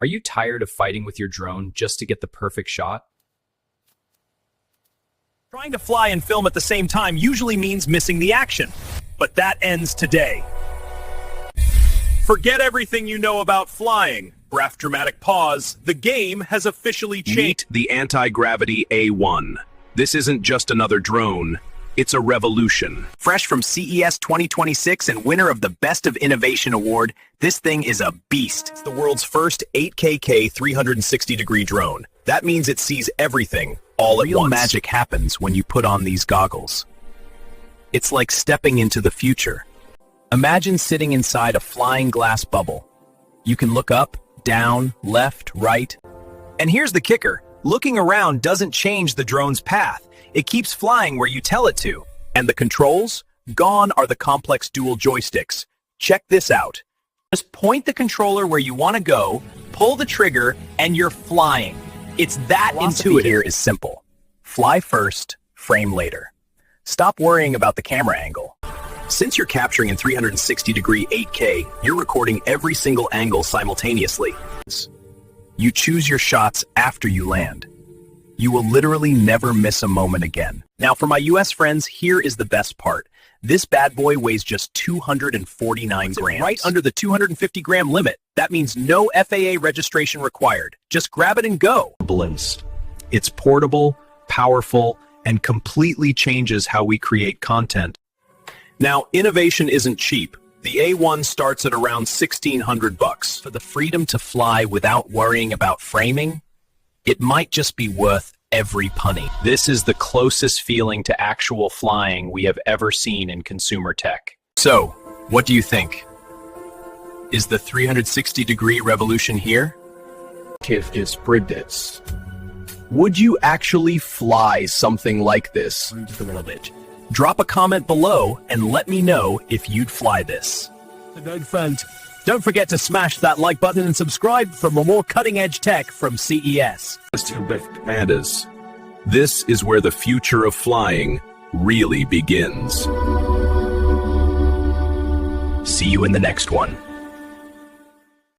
Are you tired of fighting with your drone just to get the perfect shot? Trying to fly and film at the same time usually means missing the action, but that ends today. Forget everything you know about flying. Brief dramatic pause. The game has officially changed. Meet the anti-gravity A1. This isn't just another drone. It's a revolution. Fresh from CES 2026 and winner of the Best of Innovation Award, this thing is a beast. It's the world's first 8K 360-degree drone. That means it sees everything, all at once. Real magic happens when you put on these goggles. It's like stepping into the future. Imagine sitting inside a flying glass bubble. You can look up, down, left, right. And here's the kicker. Looking around doesn't change the drone's path. It keeps flying where you tell it to. And the controls? Gone are the complex dual joysticks. Check this out. Just point the controller where you want to go, pull the trigger, and you're flying. It's that intuitive. Here is simple. Fly first, frame later. Stop worrying about the camera angle. Since you're capturing in 360-degree 8K, you're recording every single angle simultaneously. You choose your shots after you land. You will literally never miss a moment again. Now, for my US friends, here is the best part. This bad boy weighs just 249 grams. Right under the 250-gram limit. That means no FAA registration required. Just grab it and go. It's portable, powerful, and completely changes how we create content. Now, innovation isn't cheap. The A1 starts at around $1,600. For the freedom to fly without worrying about framing, it might just be worth every penny. This is the closest feeling to actual flying we have ever seen in consumer tech. So, what do you think? Is the 360-degree revolution here? Would you actually fly something like this? Drop a comment below and let me know if you'd fly this. Don't forget to smash that like button and subscribe for more cutting-edge tech from CES. This is where the future of flying really begins. See you in the next one.